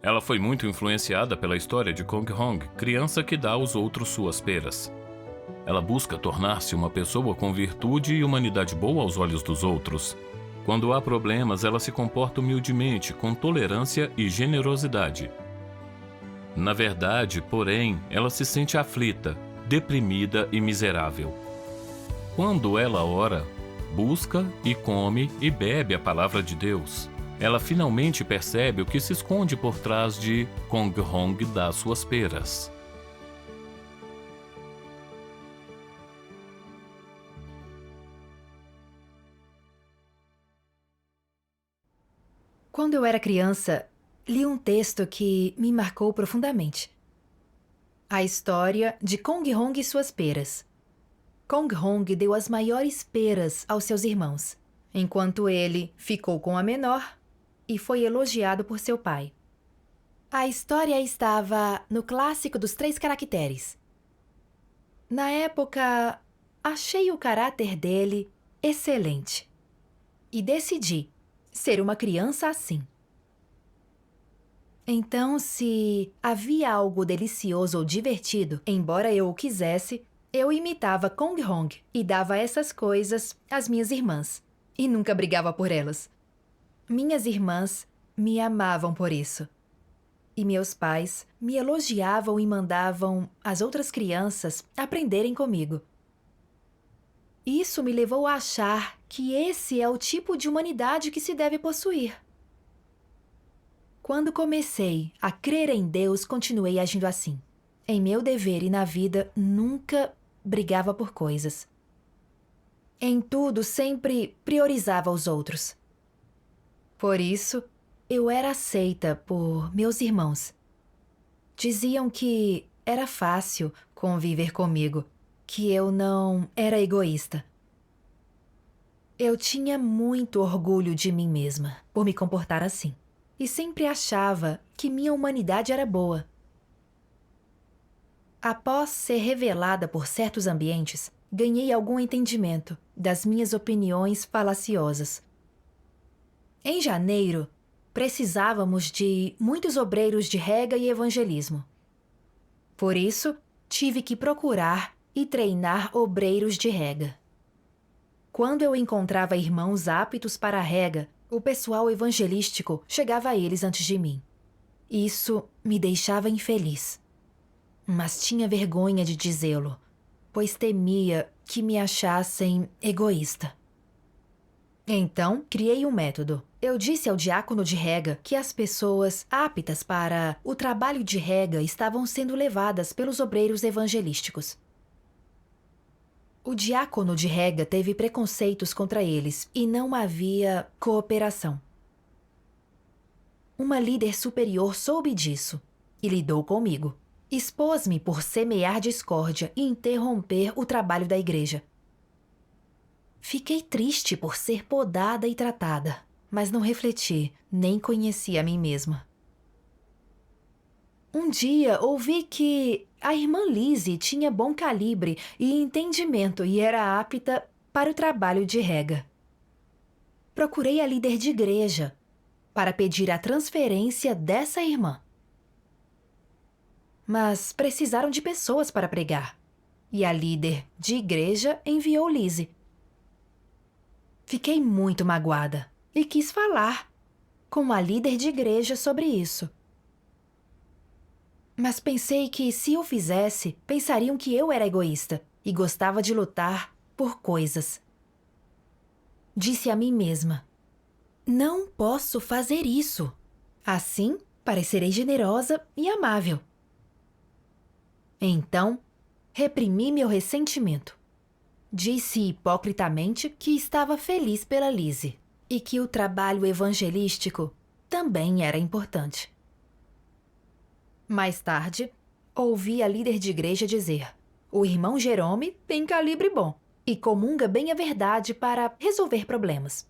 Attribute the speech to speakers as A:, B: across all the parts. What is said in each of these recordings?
A: Ela foi muito influenciada pela história de Kong Hong, criança que dá aos outros suas peras. Ela busca tornar-se uma pessoa com virtude e humanidade boa aos olhos dos outros. Quando há problemas, ela se comporta humildemente, com tolerância e generosidade. Na verdade, porém, ela se sente aflita, deprimida e miserável. Quando ela ora, busca e come e bebe a palavra de Deus, ela finalmente percebe o que se esconde por trás de Kong Hong dá suas peras.
B: Quando eu era criança, li um texto que me marcou profundamente. A história de Kong Hong e suas peras. Kong Hong deu as maiores peras aos seus irmãos, enquanto ele ficou com a menor e foi elogiado por seu pai. A história estava no clássico dos 3 caracteres. Na época, achei o caráter dele excelente e decidi ser uma criança assim. Então, se havia algo delicioso ou divertido, embora eu o quisesse, eu imitava Kong Hong e dava essas coisas às minhas irmãs. E nunca brigava por elas. Minhas irmãs me amavam por isso. E meus pais me elogiavam e mandavam as outras crianças aprenderem comigo. Isso me levou a achar que esse é o tipo de humanidade que se deve possuir. Quando comecei a crer em Deus, continuei agindo assim. Em meu dever e na vida, nunca brigava por coisas. Em tudo, sempre priorizava os outros. Por isso, eu era aceita por meus irmãos. Diziam que era fácil conviver comigo, que eu não era egoísta. Eu tinha muito orgulho de mim mesma por me comportar assim. E sempre achava que minha humanidade era boa. Após ser revelada por certos ambientes, ganhei algum entendimento das minhas opiniões falaciosas. Em janeiro, precisávamos de muitos obreiros de rega e evangelismo. Por isso, tive que procurar e treinar obreiros de rega. Quando eu encontrava irmãos aptos para a rega, o pessoal evangelístico chegava a eles antes de mim. Isso me deixava infeliz. Mas tinha vergonha de dizê-lo, pois temia que me achassem egoísta. Então, criei um método. Eu disse ao diácono de rega que as pessoas aptas para o trabalho de rega estavam sendo levadas pelos obreiros evangelísticos. O diácono de rega teve preconceitos contra eles e não havia cooperação. Uma líder superior soube disso e lidou comigo. Expôs-me por semear discórdia e interromper o trabalho da igreja. Fiquei triste por ser podada e tratada, mas não refleti, nem conheci a mim mesma. Um dia ouvi que a irmã Lizzie tinha bom calibre e entendimento e era apta para o trabalho de rega. Procurei a líder de igreja para pedir a transferência dessa irmã. Mas precisaram de pessoas para pregar, e a líder de igreja enviou Lizzie. Fiquei muito magoada e quis falar com a líder de igreja sobre isso. Mas pensei que, se eu fizesse, pensariam que eu era egoísta e gostava de lutar por coisas. Disse a mim mesma: não posso fazer isso. Assim, parecerei generosa e amável. Então, reprimi meu ressentimento. Disse hipocritamente que estava feliz pela Lizzie e que o trabalho evangelístico também era importante. Mais tarde, ouvi a líder de igreja dizer: o irmão Jerome tem calibre bom e comunga bem a verdade para resolver problemas.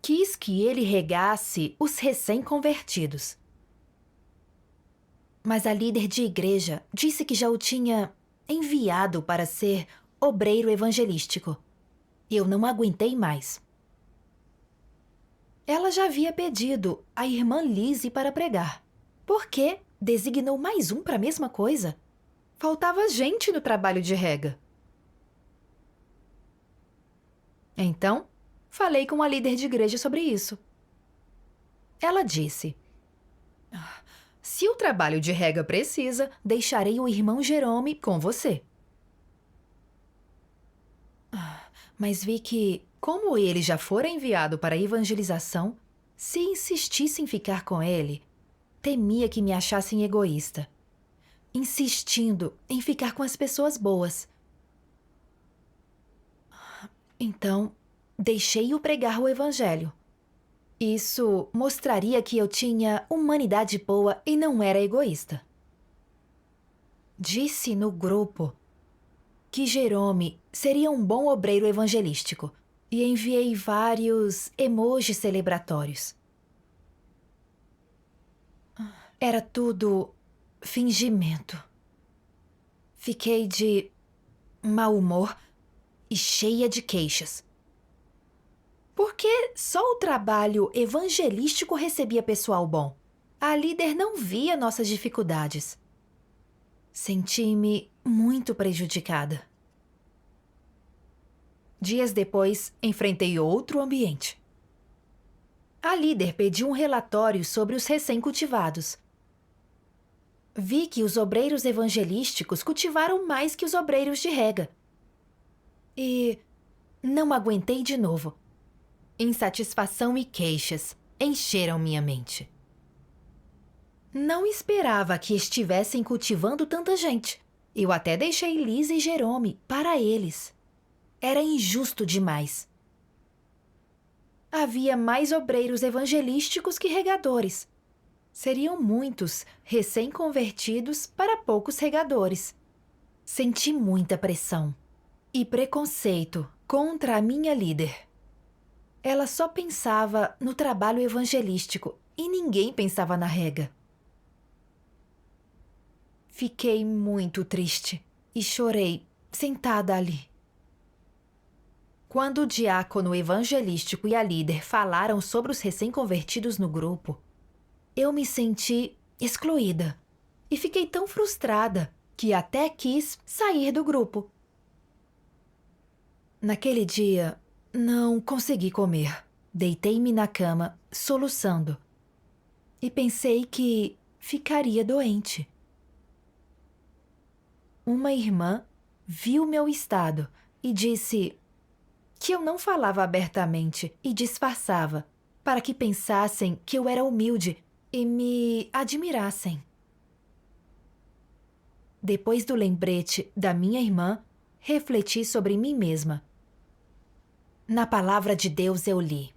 B: Quis que ele regasse os recém-convertidos. Mas a líder de igreja disse que já o tinha enviado para ser obreiro evangelístico. Eu não aguentei mais. Ela já havia pedido a irmã Lizzie para pregar. Por que designou mais um para a mesma coisa? Faltava gente no trabalho de rega. Então, falei com a líder de igreja sobre isso. Ela disse: se o trabalho de rega precisa, deixarei o irmão Jerome com você. Mas vi que, como ele já fora enviado para a evangelização, se insistisse em ficar com ele, temia que me achassem egoísta, insistindo em ficar com as pessoas boas. Então, deixei-o pregar o evangelho. Isso mostraria que eu tinha humanidade boa e não era egoísta. Disse no grupo que Jerome seria um bom obreiro evangelístico e enviei vários emojis celebratórios. Era tudo fingimento. Fiquei de mau humor e cheia de queixas. Porque só o trabalho evangelístico recebia pessoal bom. A líder não via nossas dificuldades. Senti-me muito prejudicada. Dias depois, enfrentei outro ambiente. A líder pediu um relatório sobre os recém-cultivados. Vi que os obreiros evangelísticos cultivaram mais que os obreiros de rega. E não aguentei de novo. Insatisfação e queixas encheram minha mente. Não esperava que estivessem cultivando tanta gente. Eu até deixei Lisa e Jerome para eles. Era injusto demais. Havia mais obreiros evangelísticos que regadores. Seriam muitos recém-convertidos para poucos regadores. Senti muita pressão e preconceito contra a minha líder. Ela só pensava no trabalho evangelístico e ninguém pensava na rega. Fiquei muito triste e chorei, sentada ali. Quando o diácono evangelístico e a líder falaram sobre os recém-convertidos no grupo, eu me senti excluída e fiquei tão frustrada que até quis sair do grupo. Naquele dia, não consegui comer. Deitei-me na cama, soluçando, e pensei que ficaria doente. Uma irmã viu meu estado e disse que eu não falava abertamente e disfarçava, para que pensassem que eu era humilde e me admirassem. Depois do lembrete da minha irmã, refleti sobre mim mesma. Na palavra de Deus eu li: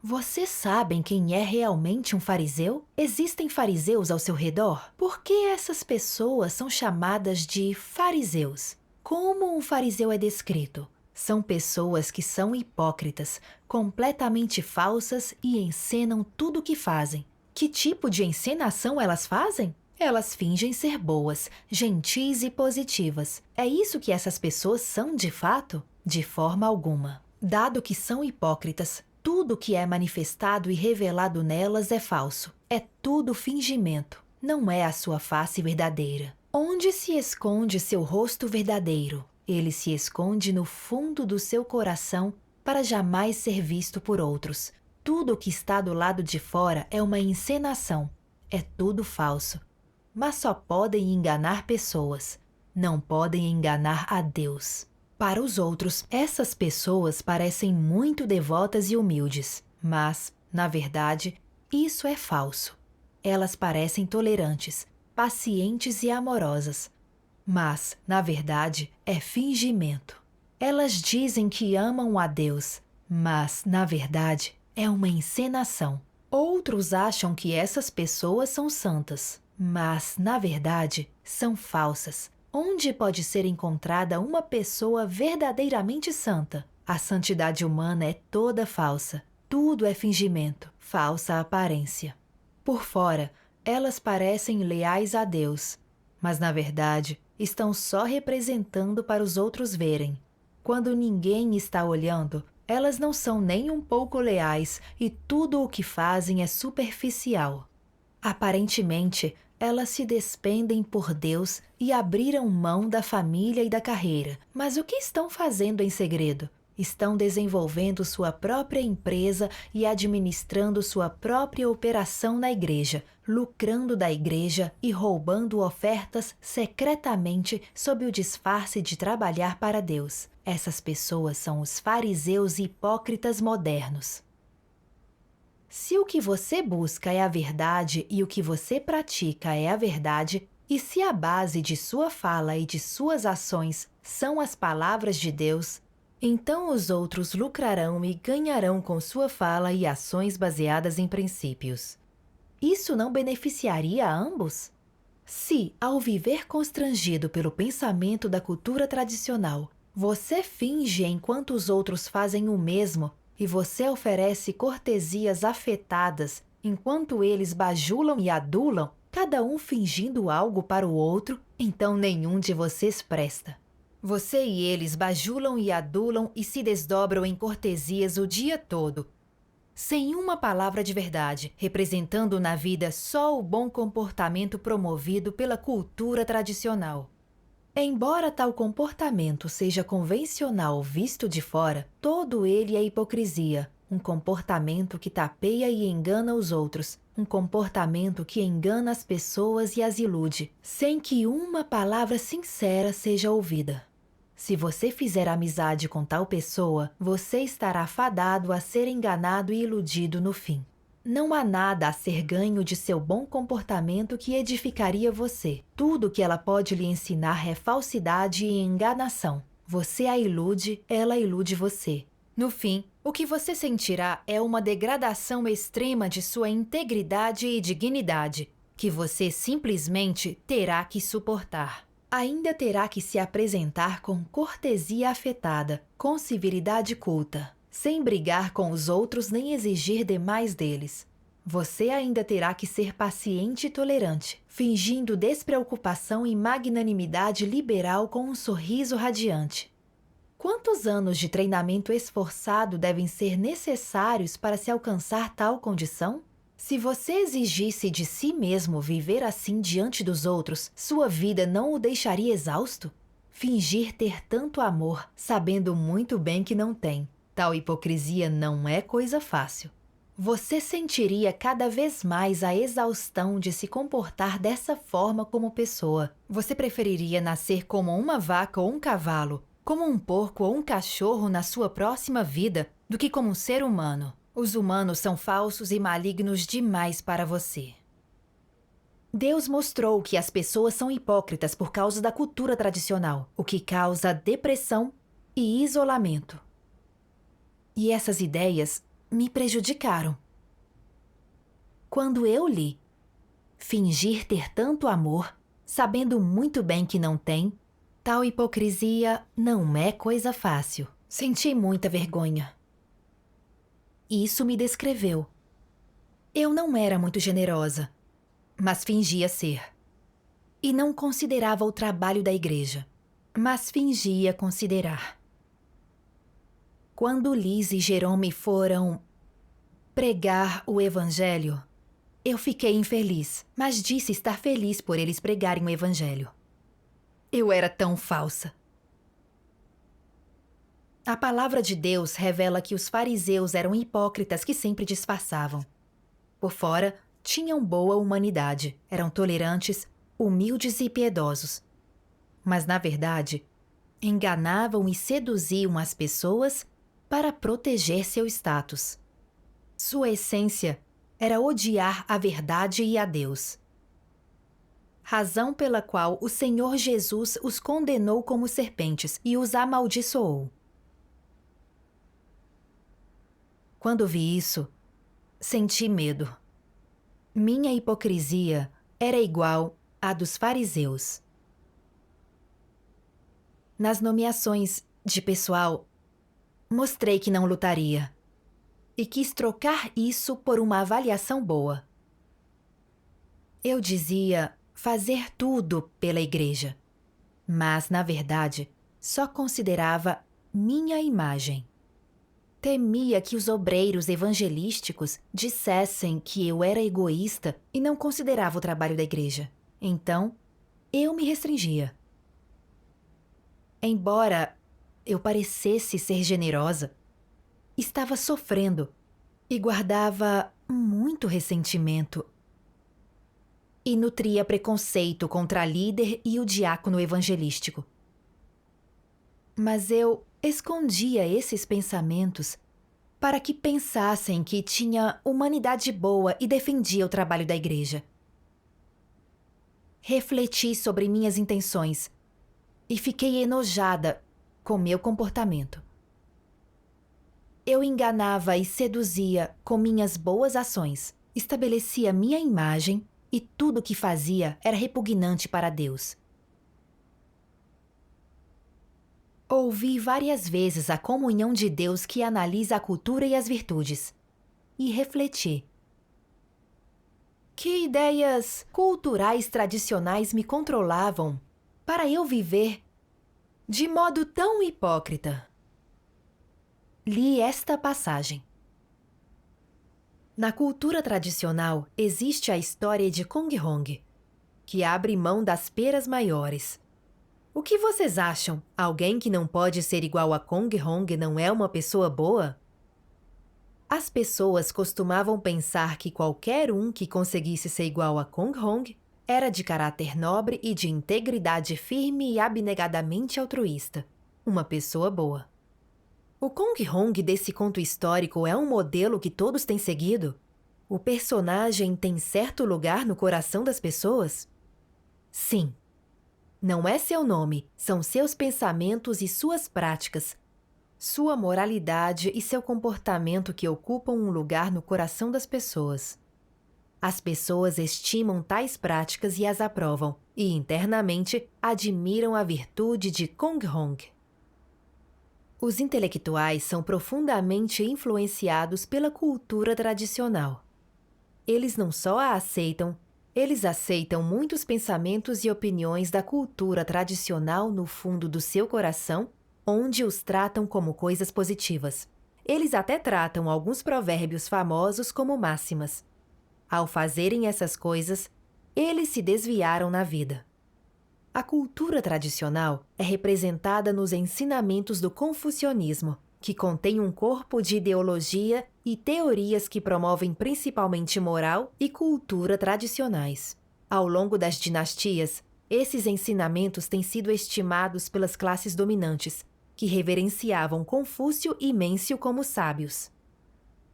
B: vocês sabem quem é realmente um fariseu? Existem fariseus ao seu redor? Por que essas pessoas são chamadas de fariseus? Como um fariseu é descrito? São pessoas que são hipócritas, completamente falsas e encenam tudo o que fazem. Que tipo de encenação elas fazem? Elas fingem ser boas, gentis e positivas. É isso que essas pessoas são de fato? De forma alguma. Dado que são hipócritas, tudo que é manifestado e revelado nelas é falso. É tudo fingimento. Não é a sua face verdadeira. Onde se esconde seu rosto verdadeiro? Ele se esconde no fundo do seu coração para jamais ser visto por outros. Tudo que está do lado de fora é uma encenação. É tudo falso. Mas só podem enganar pessoas. Não podem enganar a Deus. Para os outros, essas pessoas parecem muito devotas e humildes. Mas, na verdade, isso é falso. Elas parecem tolerantes, pacientes e amorosas. Mas, na verdade, é fingimento. Elas dizem que amam a Deus, mas, na verdade, é uma encenação. Outros acham que essas pessoas são santas, mas, na verdade, são falsas. Onde pode ser encontrada uma pessoa verdadeiramente santa? A santidade humana é toda falsa. Tudo é fingimento, falsa aparência. Por fora, elas parecem leais a Deus, mas, na verdade, estão só representando para os outros verem. Quando ninguém está olhando, Elas não são nem um pouco leais e tudo o que fazem é superficial. Aparentemente, elas se despendem por Deus e abriram mão da família e da carreira. Mas o que estão fazendo em segredo? Estão desenvolvendo sua própria empresa e administrando sua própria operação na igreja, lucrando da igreja e roubando ofertas secretamente sob o disfarce de trabalhar para Deus. Essas pessoas são os fariseus hipócritas modernos. Se o que você busca é a verdade e o que você pratica é a verdade, e se a base de sua fala e de suas ações são as palavras de Deus, então os outros lucrarão e ganharão com sua fala e ações baseadas em princípios. Isso não beneficiaria a ambos? Se, ao viver constrangido pelo pensamento da cultura tradicional, você finge enquanto os outros fazem o mesmo e você oferece cortesias afetadas enquanto eles bajulam e adulam, cada um fingindo algo para o outro, então nenhum de vocês presta. Você e eles bajulam e adulam e se desdobram em cortesias o dia todo, sem uma palavra de verdade, representando na vida só o bom comportamento promovido pela cultura tradicional. Embora tal comportamento seja convencional visto de fora, todo ele é hipocrisia, um comportamento que tapeia e engana os outros, um comportamento que engana as pessoas e as ilude, sem que uma palavra sincera seja ouvida. Se você fizer amizade com tal pessoa, você estará fadado a ser enganado e iludido no fim. Não há nada a ser ganho de seu bom comportamento que edificaria você. Tudo que ela pode lhe ensinar é falsidade e enganação. Você a ilude, ela ilude você. No fim, o que você sentirá é uma degradação extrema de sua integridade e dignidade, que você simplesmente terá que suportar. Ainda terá que se apresentar com cortesia afetada, com civilidade culta, sem brigar com os outros nem exigir demais deles. Você ainda terá que ser paciente e tolerante, fingindo despreocupação e magnanimidade liberal com um sorriso radiante. Quantos anos de treinamento esforçado devem ser necessários para se alcançar tal condição? Se você exigisse de si mesmo viver assim diante dos outros, sua vida não o deixaria exausto? Fingir ter tanto amor, sabendo muito bem que não tem. Tal hipocrisia não é coisa fácil. Você sentiria cada vez mais a exaustão de se comportar dessa forma como pessoa. Você preferiria nascer como uma vaca ou um cavalo, como um porco ou um cachorro na sua próxima vida, do que como um ser humano. Os humanos são falsos e malignos demais para você. Deus mostrou que as pessoas são hipócritas por causa da cultura tradicional, o que causa depressão e isolamento. E essas ideias me prejudicaram. Quando eu li fingir ter tanto amor, sabendo muito bem que não tem, tal hipocrisia não é coisa fácil. Senti muita vergonha. Isso me descreveu. Eu não era muito generosa, mas fingia ser. E não considerava o trabalho da igreja, mas fingia considerar. Quando Liz e Jerome foram pregar o evangelho, eu fiquei infeliz, mas disse estar feliz por eles pregarem o evangelho. Eu era tão falsa. A palavra de Deus revela que os fariseus eram hipócritas que sempre disfarçavam. Por fora, tinham boa humanidade, eram tolerantes, humildes e piedosos. Mas, na verdade, enganavam e seduziam as pessoas para proteger seu status. Sua essência era odiar a verdade e a Deus. Razão pela qual o Senhor Jesus os condenou como serpentes e os amaldiçoou. Quando vi isso, senti medo. Minha hipocrisia era igual à dos fariseus. Nas nomeações de pessoal, mostrei que não lutaria e quis trocar isso por uma avaliação boa. Eu dizia fazer tudo pela igreja, mas, na verdade, só considerava minha imagem. Temia que os obreiros evangelísticos dissessem que eu era egoísta e não considerava o trabalho da igreja. Então, eu me restringia. Embora eu parecesse ser generosa, estava sofrendo e guardava muito ressentimento. E nutria preconceito contra a líder e o diácono evangelístico. Mas eu escondia esses pensamentos para que pensassem que tinha humanidade boa e defendia o trabalho da igreja. Refleti sobre minhas intenções e fiquei enojada com meu comportamento. Eu enganava e seduzia com minhas boas ações, estabelecia minha imagem e tudo o que fazia era repugnante para Deus. Ouvi várias vezes a comunhão de Deus que analisa a cultura e as virtudes. E refleti. Que ideias culturais tradicionais me controlavam para eu viver de modo tão hipócrita? Li esta passagem. Na cultura tradicional existe a história de Kong Hong, que abre mão das peras maiores. O que vocês acham? Alguém que não pode ser igual a Kong Hong não é uma pessoa boa? As pessoas costumavam pensar que qualquer um que conseguisse ser igual a Kong Hong era de caráter nobre e de integridade firme e abnegadamente altruísta. Uma pessoa boa. O Kong Hong desse conto histórico é um modelo que todos têm seguido? O personagem tem certo lugar no coração das pessoas? Sim. Não é seu nome, são seus pensamentos e suas práticas, sua moralidade e seu comportamento que ocupam um lugar no coração das pessoas. As pessoas estimam tais práticas e as aprovam, e internamente admiram a virtude de Kong Hong. Os intelectuais são profundamente influenciados pela cultura tradicional. Eles não só a aceitam, eles aceitam muitos pensamentos e opiniões da cultura tradicional no fundo do seu coração, onde os tratam como coisas positivas. Eles até tratam alguns provérbios famosos como máximas. Ao fazerem essas coisas, eles se desviaram na vida. A cultura tradicional é representada nos ensinamentos do confucionismo, que contém um corpo de ideologia e teorias que promovem principalmente moral e cultura tradicionais. Ao longo das dinastias, esses ensinamentos têm sido estimados pelas classes dominantes, que reverenciavam Confúcio e Mêncio como sábios.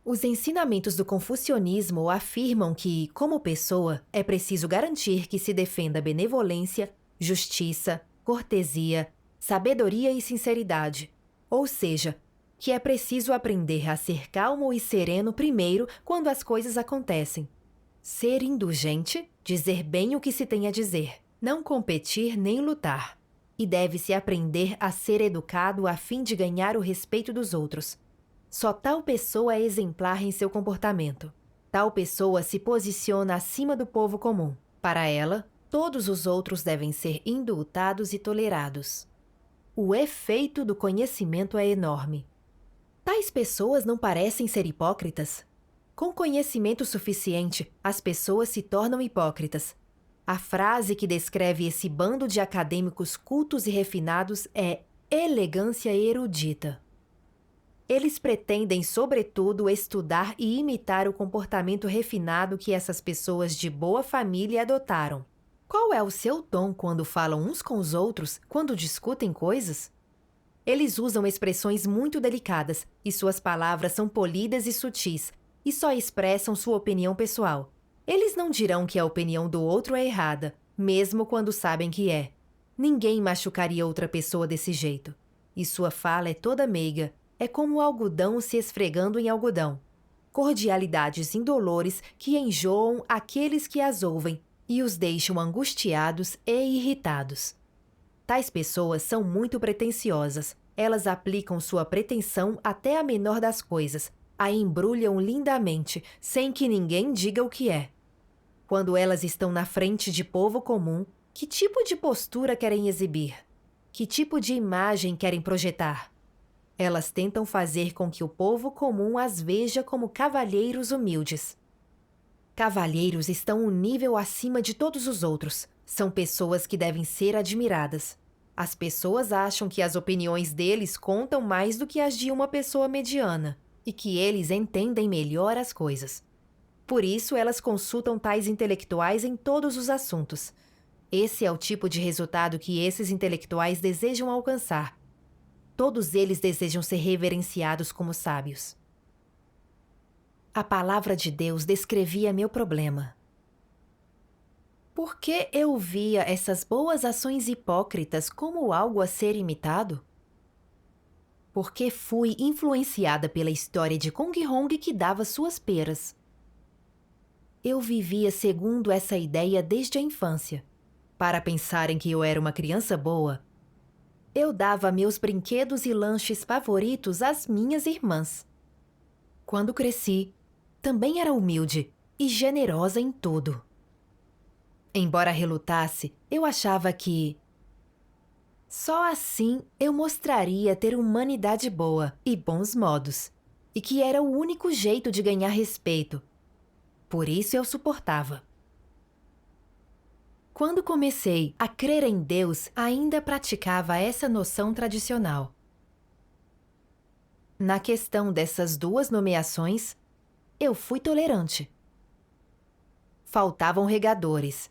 B: Os ensinamentos do confucionismo afirmam que, como pessoa, é preciso garantir que se defenda benevolência, justiça, cortesia, sabedoria e sinceridade, ou seja, que é preciso aprender a ser calmo e sereno primeiro quando as coisas acontecem. Ser indulgente, dizer bem o que se tem a dizer, não competir nem lutar. E deve-se aprender a ser educado a fim de ganhar o respeito dos outros. Só tal pessoa é exemplar em seu comportamento. Tal pessoa se posiciona acima do povo comum. Para ela, todos os outros devem ser indultados e tolerados. O efeito do conhecimento é enorme. Tais pessoas não parecem ser hipócritas. Com conhecimento suficiente, as pessoas se tornam hipócritas. A frase que descreve esse bando de acadêmicos cultos e refinados é elegância erudita. Eles pretendem, sobretudo, estudar e imitar o comportamento refinado que essas pessoas de boa família adotaram. Qual é o seu tom quando falam uns com os outros, quando discutem coisas? Eles usam expressões muito delicadas e suas palavras são polidas e sutis, e só expressam sua opinião pessoal. Eles não dirão que a opinião do outro é errada, mesmo quando sabem que é. Ninguém machucaria outra pessoa desse jeito. E sua fala é toda meiga, é como o algodão se esfregando em algodão. Cordialidades indolores que enjoam aqueles que as ouvem e os deixam angustiados e irritados. Tais pessoas são muito pretensiosas. Elas aplicam sua pretensão até a menor das coisas, a embrulham lindamente, sem que ninguém diga o que é. Quando elas estão na frente de povo comum, que tipo de postura querem exibir? Que tipo de imagem querem projetar? Elas tentam fazer com que o povo comum as veja como cavalheiros humildes. Cavalheiros estão um nível acima de todos os outros. São pessoas que devem ser admiradas. As pessoas acham que as opiniões deles contam mais do que as de uma pessoa mediana e que eles entendem melhor as coisas. Por isso, elas consultam tais intelectuais em todos os assuntos. Esse é o tipo de resultado que esses intelectuais desejam alcançar. Todos eles desejam ser reverenciados como sábios. A palavra de Deus descrevia meu problema. Por que eu via essas boas ações hipócritas como algo a ser imitado? Porque fui influenciada pela história de Kong Hong que dava suas peras. Eu vivia segundo essa ideia desde a infância. Para pensarem que eu era uma criança boa, eu dava meus brinquedos e lanches favoritos às minhas irmãs. Quando cresci, também era humilde e generosa em tudo. Embora relutasse, eu achava que só assim eu mostraria ter humanidade boa e bons modos, e que era o único jeito de ganhar respeito. Por isso eu suportava. Quando comecei a crer em Deus, ainda praticava essa noção tradicional. Na questão dessas duas nomeações, eu fui tolerante. Faltavam regadores,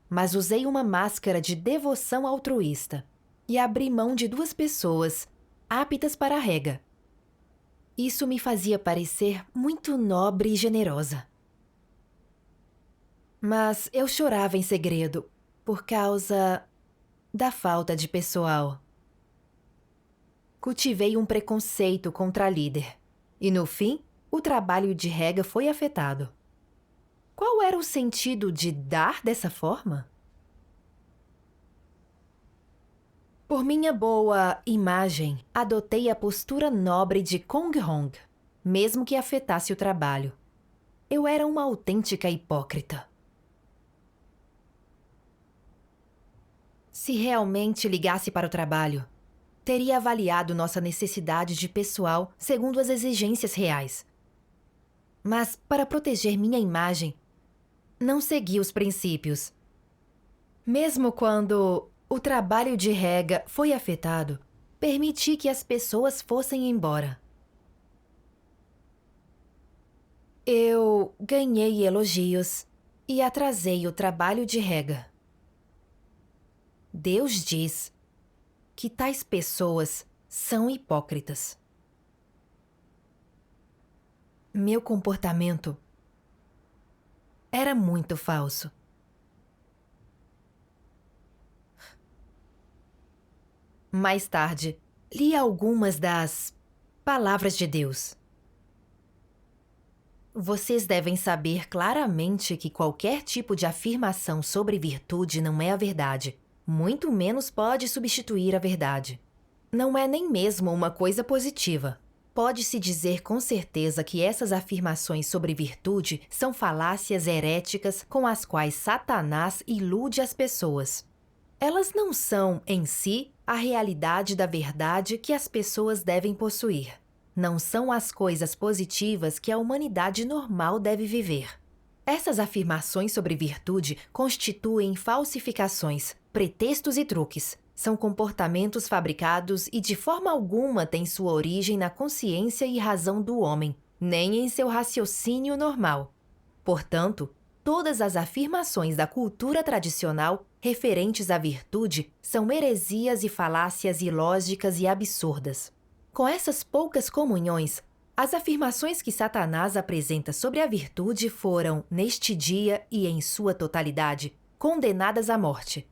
B: mas usei uma máscara de devoção altruísta e abri mão de 2 pessoas aptas para a rega. Isso me fazia parecer muito nobre e generosa. Mas eu chorava em segredo por causa da falta de pessoal. Cultivei um preconceito contra a líder e, no fim, o trabalho de rega foi afetado. Qual era o sentido de dar dessa forma? Por minha boa imagem, adotei a postura nobre de Kong Hong, mesmo que afetasse o trabalho. Eu era uma autêntica hipócrita. Se realmente ligasse para o trabalho, teria avaliado nossa necessidade de pessoal segundo as exigências reais. Mas, para proteger minha imagem, não segui os princípios. Mesmo quando o trabalho de rega foi afetado, permiti que as pessoas fossem embora. Eu ganhei elogios e atrasei o trabalho de rega. Deus diz que tais pessoas são hipócritas. Meu comportamento era muito falso. Mais tarde, li algumas das palavras de Deus. Vocês devem saber claramente que qualquer tipo de afirmação sobre virtude não é a verdade. Muito menos pode substituir a verdade. Não é nem mesmo uma coisa positiva. Pode-se dizer com certeza que essas afirmações sobre virtude são falácias heréticas com as quais Satanás ilude as pessoas. Elas não são, em si, a realidade da verdade que as pessoas devem possuir. Não são as coisas positivas que a humanidade normal deve viver. Essas afirmações sobre virtude constituem falsificações, pretextos e truques. São comportamentos fabricados e de forma alguma têm sua origem na consciência e razão do homem, nem em seu raciocínio normal. Portanto, todas as afirmações da cultura tradicional referentes à virtude são heresias e falácias ilógicas e absurdas. Com essas poucas comunhões, as afirmações que Satanás apresenta sobre a virtude foram, neste dia e em sua totalidade, condenadas à morte.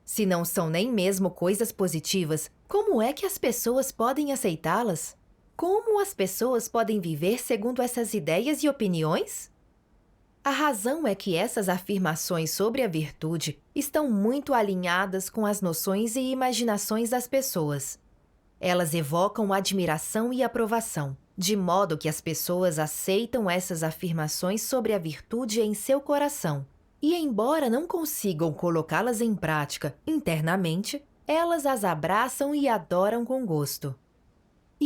B: Se não são nem mesmo coisas positivas, como é que as pessoas podem aceitá-las? Como as pessoas podem viver segundo essas ideias e opiniões? A razão é que essas afirmações sobre a virtude estão muito alinhadas com as noções e imaginações das pessoas. Elas evocam admiração e aprovação, de modo que as pessoas aceitam essas afirmações sobre a virtude em seu coração. E, embora não consigam colocá-las em prática internamente, elas as abraçam e adoram com gosto.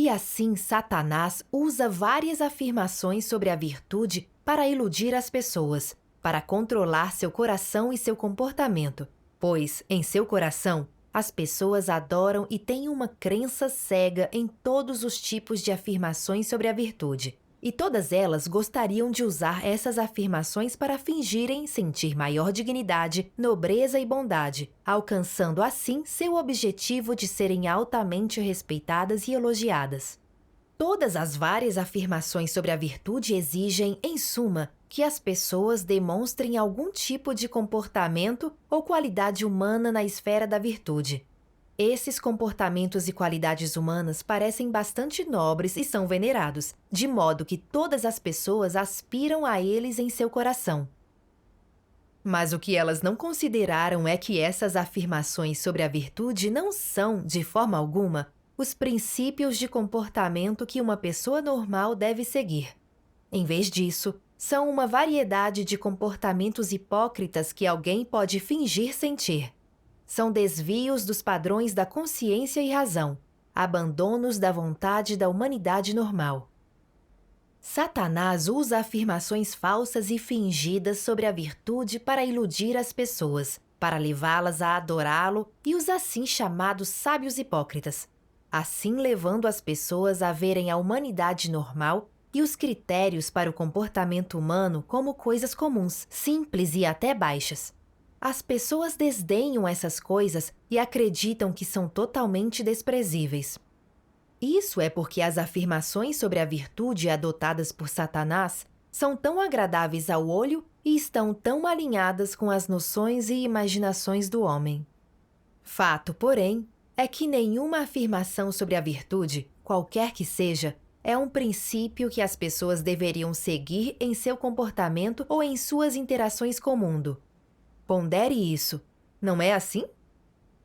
B: E assim Satanás usa várias afirmações sobre a virtude para iludir as pessoas, para controlar seu coração e seu comportamento, pois, em seu coração, as pessoas adoram e têm uma crença cega em todos os tipos de afirmações sobre a virtude. E todas elas gostariam de usar essas afirmações para fingirem sentir maior dignidade, nobreza e bondade, alcançando assim seu objetivo de serem altamente respeitadas e elogiadas. Todas as várias afirmações sobre a virtude exigem, em suma, que as pessoas demonstrem algum tipo de comportamento ou qualidade humana na esfera da virtude. Esses comportamentos e qualidades humanas parecem bastante nobres e são venerados, de modo que todas as pessoas aspiram a eles em seu coração. Mas o que elas não consideraram é que essas afirmações sobre a virtude não são, de forma alguma, os princípios de comportamento que uma pessoa normal deve seguir. Em vez disso, são uma variedade de comportamentos hipócritas que alguém pode fingir sentir. São desvios dos padrões da consciência e razão, abandonos da vontade da humanidade normal. Satanás usa afirmações falsas e fingidas sobre a virtude para iludir as pessoas, para levá-las a adorá-lo e os assim chamados sábios hipócritas, assim levando as pessoas a verem a humanidade normal e os critérios para o comportamento humano como coisas comuns, simples e até baixas. As pessoas desdenham essas coisas e acreditam que são totalmente desprezíveis. Isso é porque as afirmações sobre a virtude adotadas por Satanás são tão agradáveis ao olho e estão tão alinhadas com as noções e imaginações do homem. Fato, porém, é que nenhuma afirmação sobre a virtude, qualquer que seja, é um princípio que as pessoas deveriam seguir em seu comportamento ou em suas interações com o mundo. Pondere isso, não é assim?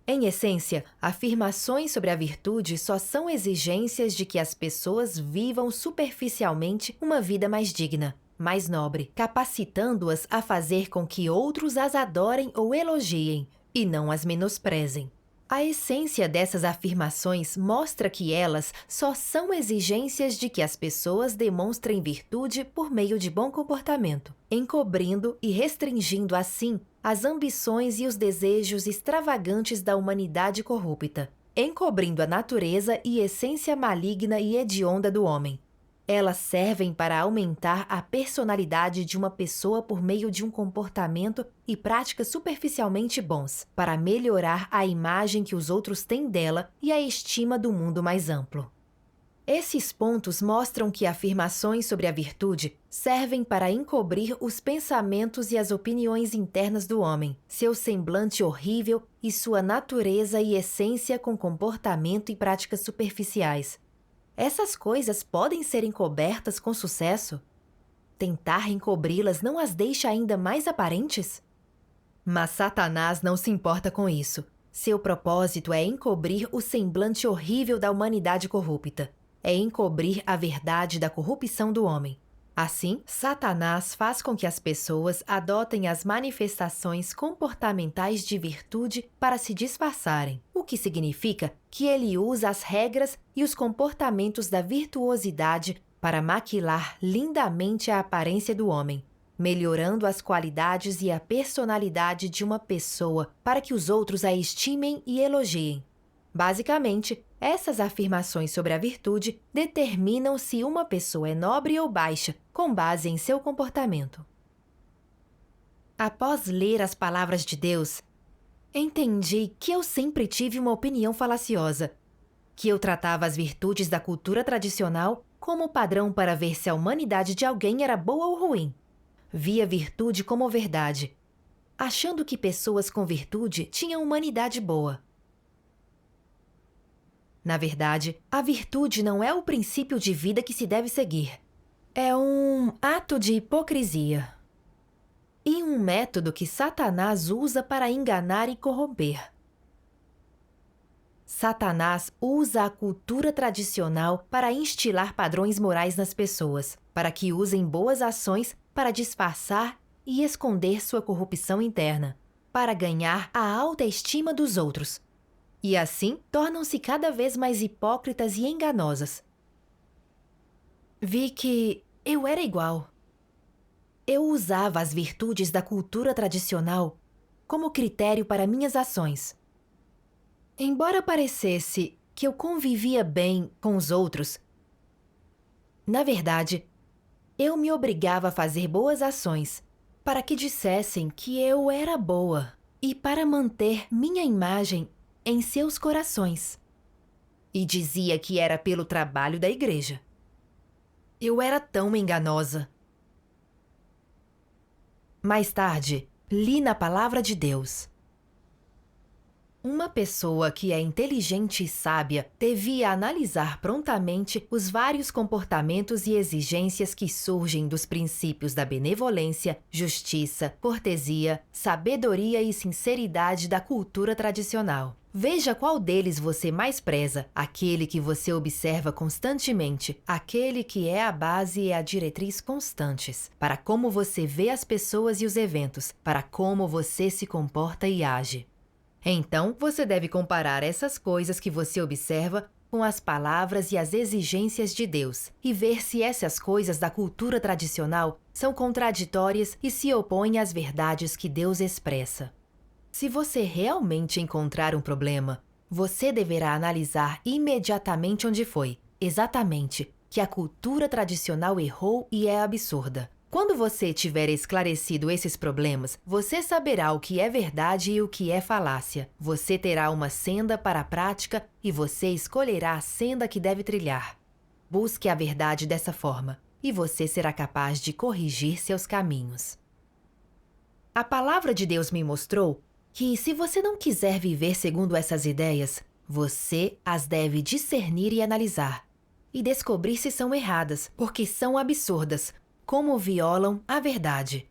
B: Em essência, afirmações sobre a virtude só são exigências de que as pessoas vivam superficialmente uma vida mais digna, mais nobre, capacitando-as a fazer com que outros as adorem ou elogiem, e não as menosprezem. A essência dessas afirmações mostra que elas só são exigências de que as pessoas demonstrem virtude por meio de bom comportamento, encobrindo e restringindo assim as ambições e os desejos extravagantes da humanidade corrupta, encobrindo a natureza e essência maligna e hedionda do homem. Elas servem para aumentar a personalidade de uma pessoa por meio de um comportamento e práticas superficialmente bons, para melhorar a imagem que os outros têm dela e a estima do mundo mais amplo. Esses pontos mostram que afirmações sobre a virtude servem para encobrir os pensamentos e as opiniões internas do homem, seu semblante horrível e sua natureza e essência com comportamento e práticas superficiais. Essas coisas podem ser encobertas com sucesso? Tentar encobri-las não as deixa ainda mais aparentes? Mas Satanás não se importa com isso. Seu propósito é encobrir o semblante horrível da humanidade corrupta. É encobrir a verdade da corrupção do homem. Assim, Satanás faz com que as pessoas adotem as manifestações comportamentais de virtude para se disfarçarem, o que significa que ele usa as regras e os comportamentos da virtuosidade para maquilar lindamente a aparência do homem, melhorando as qualidades e a personalidade de uma pessoa para que os outros a estimem e elogiem. Basicamente, essas afirmações sobre a virtude determinam se uma pessoa é nobre ou baixa, com base em seu comportamento. Após ler as palavras de Deus, entendi que eu sempre tive uma opinião falaciosa, que eu tratava as virtudes da cultura tradicional como padrão para ver se a humanidade de alguém era boa ou ruim. Via virtude como verdade, achando que pessoas com virtude tinham humanidade boa. Na verdade, a virtude não é o princípio de vida que se deve seguir. É um ato de hipocrisia. E um método que Satanás usa para enganar e corromper. Satanás usa a cultura tradicional para instilar padrões morais nas pessoas, para que usem boas ações para disfarçar e esconder sua corrupção interna, para ganhar a autoestima dos outros. e assim tornam-se cada vez mais hipócritas e enganosas. Vi que eu era igual. Eu usava as virtudes da cultura tradicional como critério para minhas ações. Embora parecesse que eu convivia bem com os outros, na verdade, eu me obrigava a fazer boas ações para que dissessem que eu era boa e para manter minha imagem em seus corações. E dizia que era pelo trabalho da igreja. Eu era tão enganosa. Mais tarde, li na Palavra de Deus: uma pessoa que é inteligente e sábia devia analisar prontamente os vários comportamentos e exigências que surgem dos princípios da benevolência, justiça, cortesia, sabedoria e sinceridade da cultura tradicional. Veja qual deles você mais preza, aquele que você observa constantemente, aquele que é a base e a diretriz constantes, para como você vê as pessoas e os eventos, para como você se comporta e age. Então, você deve comparar essas coisas que você observa com as palavras e as exigências de Deus e ver se essas coisas da cultura tradicional são contraditórias e se opõem às verdades que Deus expressa. Se você realmente encontrar um problema, você deverá analisar imediatamente onde foi, exatamente, que a cultura tradicional errou e é absurda. Quando você tiver esclarecido esses problemas, você saberá o que é verdade e o que é falácia. Você terá uma senda para a prática e você escolherá a senda que deve trilhar. Busque a verdade dessa forma, e você será capaz de corrigir seus caminhos. A palavra de Deus me mostrou que, se você não quiser viver segundo essas ideias, você as deve discernir e analisar, e descobrir se são erradas, porque são absurdas, como violam a verdade.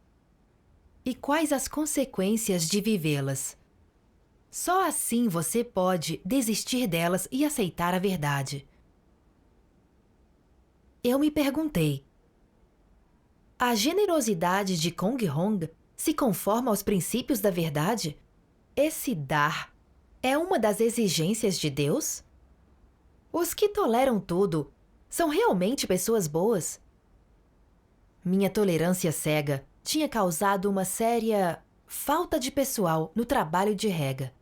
B: E quais as consequências de vivê-las? Só assim você pode desistir delas e aceitar a verdade. Eu me perguntei: a generosidade de Kong Hong se conforma aos princípios da verdade? Esse dar é uma das exigências de Deus? Os que toleram tudo são realmente pessoas boas? Minha tolerância cega tinha causado uma séria falta de pessoal no trabalho de rega.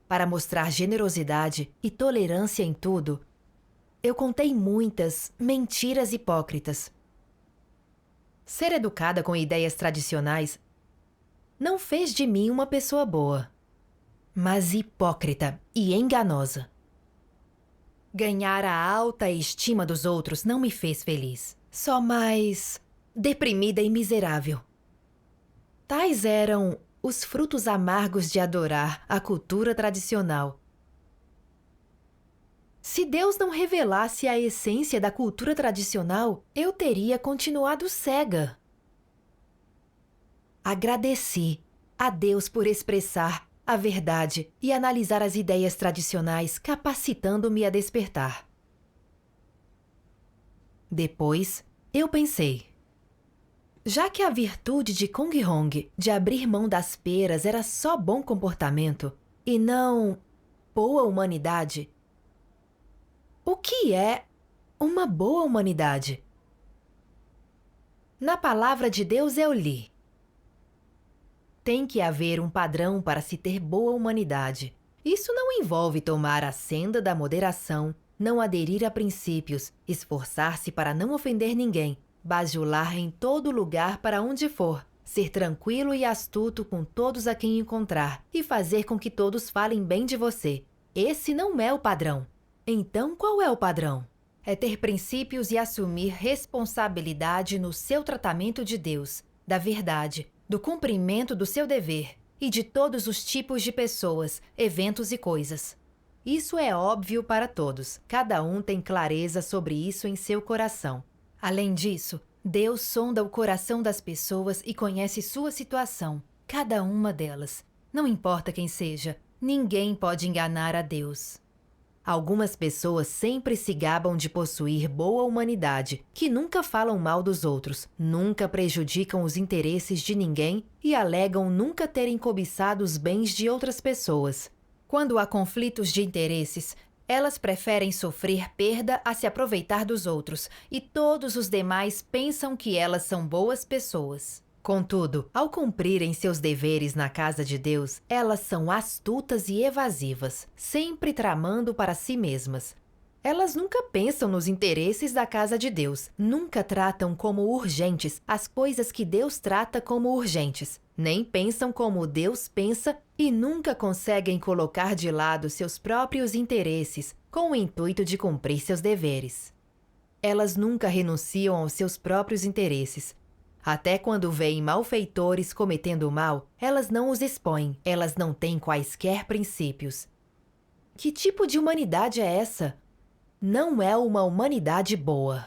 B: Para mostrar generosidade e tolerância em tudo, eu contei muitas mentiras hipócritas. Ser educada com ideias tradicionais não fez de mim uma pessoa boa, mas hipócrita e enganosa. Ganhar a alta estima dos outros não me fez feliz, só mais deprimida e miserável. Tais eram os frutos amargos de adorar a cultura tradicional. Se Deus não revelasse a essência da cultura tradicional, eu teria continuado cega. Agradeci a Deus por expressar a verdade e analisar as ideias tradicionais, capacitando-me a despertar. Depois, eu pensei: já que a virtude de Kong Hong de abrir mão das peras era só bom comportamento e não boa humanidade, o que é uma boa humanidade? Na palavra de Deus eu li: tem que haver um padrão para se ter boa humanidade. Isso não envolve tomar a senda da moderação, não aderir a princípios, esforçar-se para não ofender ninguém, bajular em todo lugar para onde for, ser tranquilo e astuto com todos a quem encontrar e fazer com que todos falem bem de você. Esse não é o padrão. Então, qual é o padrão? É ter princípios e assumir responsabilidade no seu tratamento de Deus, da verdade, do cumprimento do seu dever e de todos os tipos de pessoas, eventos e coisas. Isso é óbvio para todos. Cada um tem clareza sobre isso em seu coração. Além disso, Deus sonda o coração das pessoas e conhece sua situação, cada uma delas. Não importa quem seja, ninguém pode enganar a Deus. Algumas pessoas sempre se gabam de possuir boa humanidade, que nunca falam mal dos outros, nunca prejudicam os interesses de ninguém e alegam nunca terem cobiçado os bens de outras pessoas. Quando há conflitos de interesses, elas preferem sofrer perda a se aproveitar dos outros, e todos os demais pensam que elas são boas pessoas. Contudo, ao cumprirem seus deveres na casa de Deus, elas são astutas e evasivas, sempre tramando para si mesmas. Elas nunca pensam nos interesses da casa de Deus, nunca tratam como urgentes as coisas que Deus trata como urgentes, nem pensam como Deus pensa e nunca conseguem colocar de lado seus próprios interesses com o intuito de cumprir seus deveres. Elas nunca renunciam aos seus próprios interesses. Até quando veem malfeitores cometendo mal, elas não os expõem, elas não têm quaisquer princípios. Que tipo de humanidade é essa? Não é uma humanidade boa.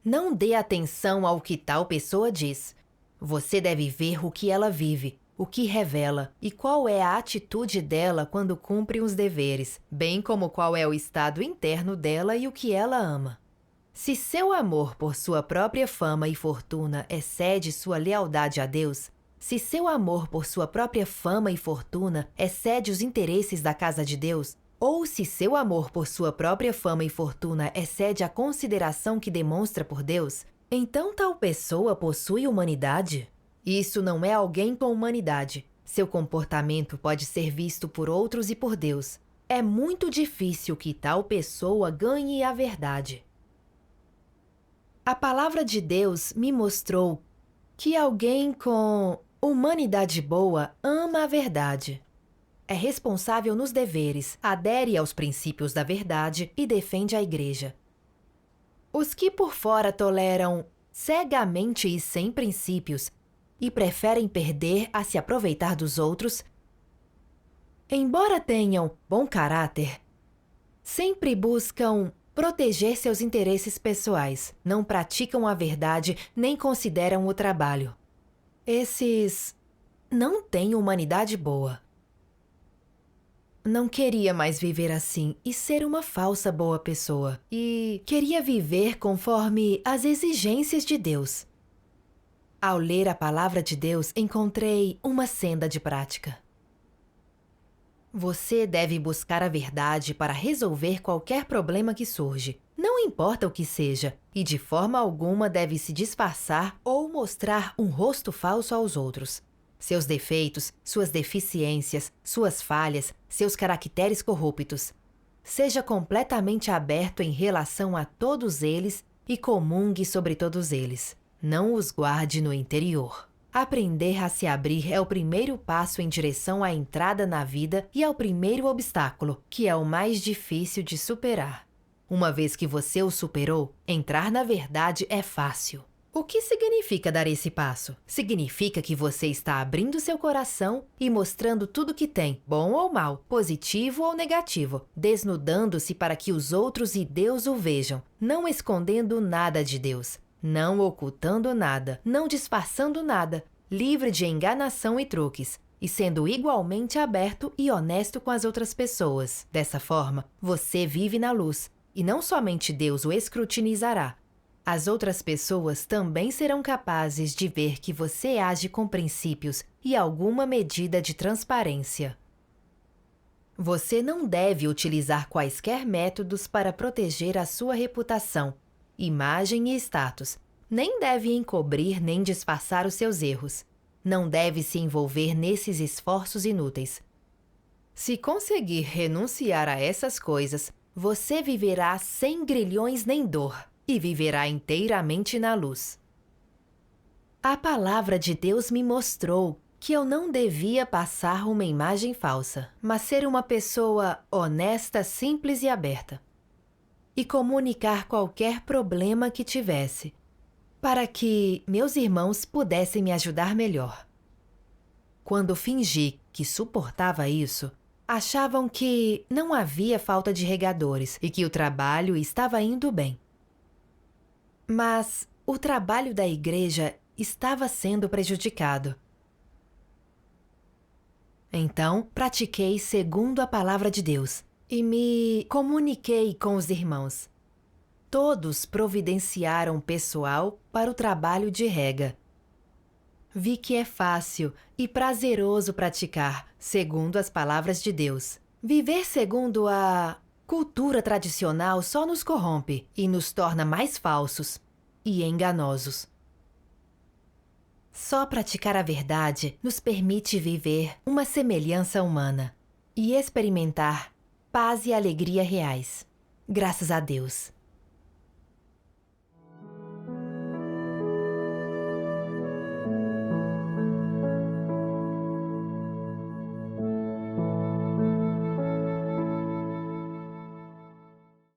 B: Não dê atenção ao que tal pessoa diz. Você deve ver o que ela vive, o que revela e qual é a atitude dela quando cumpre os deveres, bem como qual é o estado interno dela e o que ela ama. Se seu amor por sua própria fama e fortuna excede sua lealdade a Deus, se seu amor por sua própria fama e fortuna excede os interesses da casa de Deus, ou se seu amor por sua própria fama e fortuna excede a consideração que demonstra por Deus, então tal pessoa possui humanidade? Isso não é alguém com humanidade. Seu comportamento pode ser visto por outros e por Deus. É muito difícil que tal pessoa ganhe a verdade. A palavra de Deus me mostrou que alguém com humanidade boa ama a verdade. É responsável nos deveres, adere aos princípios da verdade e defende a igreja. Os que por fora toleram cegamente e sem princípios e preferem perder a se aproveitar dos outros, embora tenham bom caráter, sempre buscam proteger seus interesses pessoais, não praticam a verdade nem consideram o trabalho. Esses não têm humanidade boa. Não queria mais viver assim e ser uma falsa boa pessoa. E queria viver conforme as exigências de Deus. Ao ler a palavra de Deus, encontrei uma senda de prática. Você deve buscar a verdade para resolver qualquer problema que surge, não importa o que seja, e de forma alguma deve se disfarçar ou mostrar um rosto falso aos outros. Seus defeitos, suas deficiências, suas falhas, seus caracteres corruptos. Seja completamente aberto em relação a todos eles e comungue sobre todos eles. Não os guarde no interior. Aprender a se abrir é o primeiro passo em direção à entrada na vida e ao primeiro obstáculo, que é o mais difícil de superar. Uma vez que você o superou, entrar na verdade é fácil. O que significa dar esse passo? Significa que você está abrindo seu coração e mostrando tudo que tem, bom ou mal, positivo ou negativo, desnudando-se para que os outros e Deus o vejam, não escondendo nada de Deus, não ocultando nada, não disfarçando nada, livre de enganação e truques, e sendo igualmente aberto e honesto com as outras pessoas. Dessa forma, você vive na luz, e não somente Deus o escrutinizará. As outras pessoas também serão capazes de ver que você age com princípios e alguma medida de transparência. Você não deve utilizar quaisquer métodos para proteger a sua reputação, imagem e status. Nem deve encobrir nem disfarçar os seus erros. Não deve se envolver nesses esforços inúteis. Se conseguir renunciar a essas coisas, você viverá sem grilhões nem dor. E viverá inteiramente na luz. A palavra de Deus me mostrou que eu não devia passar uma imagem falsa, mas ser uma pessoa honesta, simples e aberta. E comunicar qualquer problema que tivesse, para que meus irmãos pudessem me ajudar melhor. Quando fingi que suportava isso, achavam que não havia falta de regadores e que o trabalho estava indo bem. Mas o trabalho da igreja estava sendo prejudicado. Então, pratiquei segundo a palavra de Deus e me comuniquei com os irmãos. Todos providenciaram pessoal para o trabalho de rega. Vi que é fácil e prazeroso praticar, segundo as palavras de Deus. Viver segundo a cultura tradicional só nos corrompe e nos torna mais falsos e enganosos. Só praticar a verdade nos permite viver uma semelhança humana e experimentar paz e alegria reais. Graças a Deus.